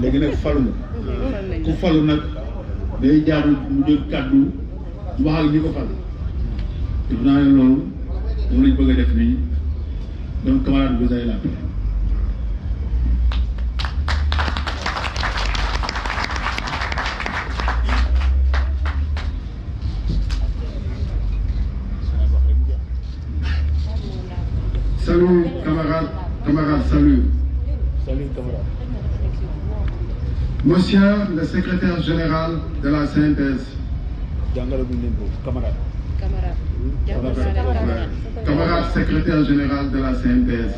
léegi nag falu na ku falu nag day jaaru mu jël kàddu wax ak ñi ko fal def naa ne loolu moom lañ bëgg a def nii donc camarade vous avez la parole. Salut camarades, salut. Salut camarade. Monsieur le secrétaire général de la synthèse. Camarade secrétaire général de la synthèse.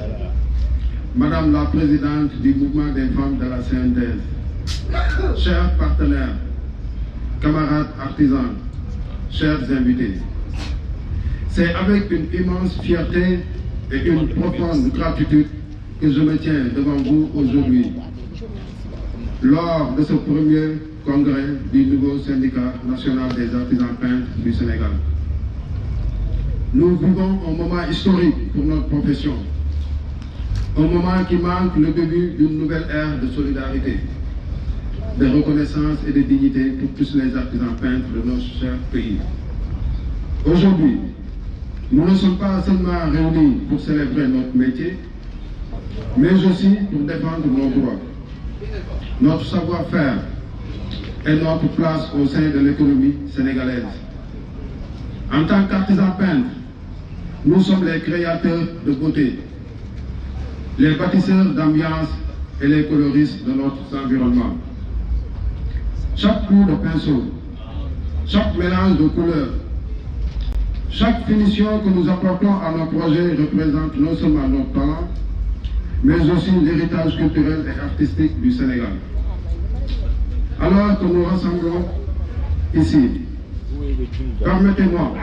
Madame la présidente du mouvement des femmes de la synthèse. Chers partenaires, camarades artisans, chers invités. C'est avec une immense fierté et une profonde gratitude que je me tiens devant vous aujourd'hui, lors de ce premier congrès du nouveau syndicat national des artisans peintres du Sénégal. Nous vivons un moment historique pour notre profession, un moment qui marque le début d'une nouvelle ère de solidarité, de reconnaissance et de dignité pour tous les artisans peintres de notre cher pays. Aujourd'hui, nous ne sommes pas seulement réunis pour célébrer notre métier, mais aussi pour défendre nos droits, notre savoir-faire et notre place au sein de l'économie sénégalaise. En tant qu'artisans peintres, nous sommes les créateurs de beauté, les bâtisseurs d'ambiance et les coloristes de notre environnement. Chaque coup de pinceau, chaque mélange de couleurs, chaque finition que nous apportons à nos projets représente non seulement notre talent, mais aussi l'héritage culturel et artistique du Sénégal. Alors que nous rassemblons ici, permettez-moi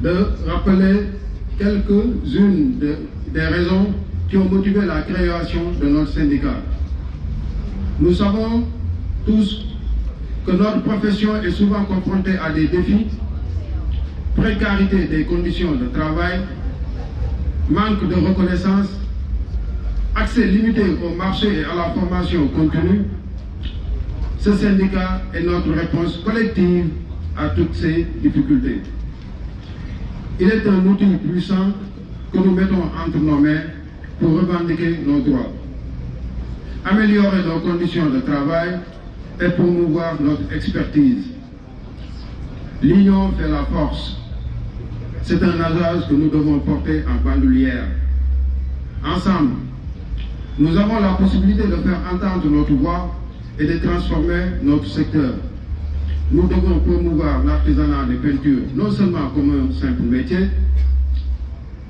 de rappeler quelques-unes des raisons qui ont motivé la création de notre syndicat. Nous savons tous que notre profession est souvent confrontée à des défis, précarité des conditions de travail, manque de reconnaissance, accès limité au marché et à la formation continue. Ce syndicat est notre réponse collective à toutes ces difficultés. Il est un outil puissant que nous mettons entre nos mains pour revendiquer nos droits, améliorer nos conditions de travail et promouvoir notre expertise. L'union fait la force. C'est un adage que nous devons porter en bandoulière. Ensemble, nous avons la possibilité de faire entendre notre voix et de transformer notre secteur. Nous devons promouvoir l'artisanat des peintures, non seulement comme un simple métier,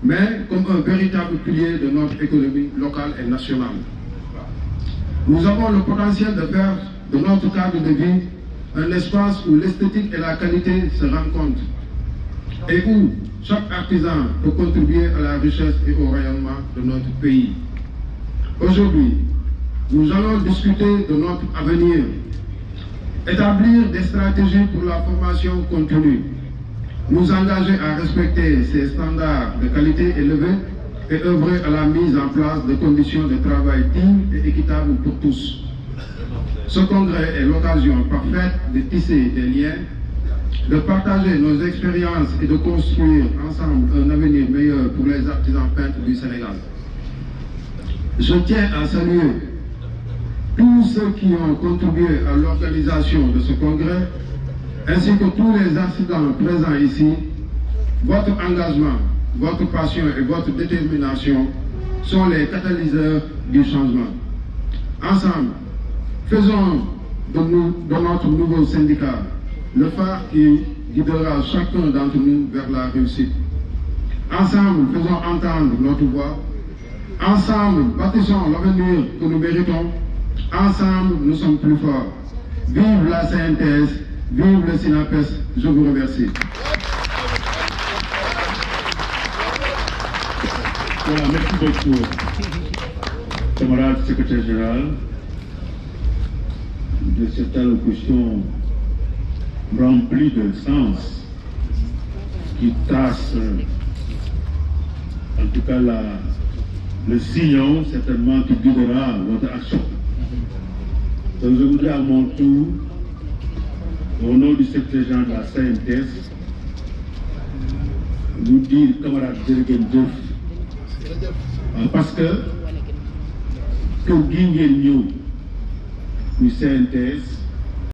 mais comme un véritable pilier de notre économie locale et nationale. Nous avons le potentiel de faire de notre cadre de vie un espace où l'esthétique et la qualité se rencontrent et où chaque artisan peut contribuer à la richesse et au rayonnement de notre pays. Aujourd'hui, nous allons discuter de notre avenir, établir des stratégies pour la formation continue, nous engager à respecter ces standards de qualité élevés et œuvrer à la mise en place de conditions de travail dignes et équitables pour tous. Ce congrès est l'occasion parfaite de tisser des liens, de partager nos expériences et de construire ensemble un avenir meilleur pour les artisans peintres du Sénégal. Je tiens à saluer tous ceux qui ont contribué à l'organisation de ce congrès, ainsi que tous les artisans présents ici. Votre engagement, votre passion et votre détermination sont les catalyseurs du changement. Ensemble, faisons de notre nouveau syndicat le phare qui guidera chacun d'entre nous vers la réussite. Ensemble, faisons entendre notre voix. Ensemble, bâtissons l'avenir que nous méritons. Ensemble, nous sommes plus forts. Vive la synthèse, vive le SYNAPES. Je vous remercie. Voilà, merci beaucoup, camarade secrétaire général, de cette allocution remplie de sens qui trace en tout cas le sillon certainement qui guidera votre action. Donc je voudrais à mon tour, au nom du secrétaire général de la CNTS, vous dire, camarades jërëjëf, parce que gii ngeen ñëw ñu CNTS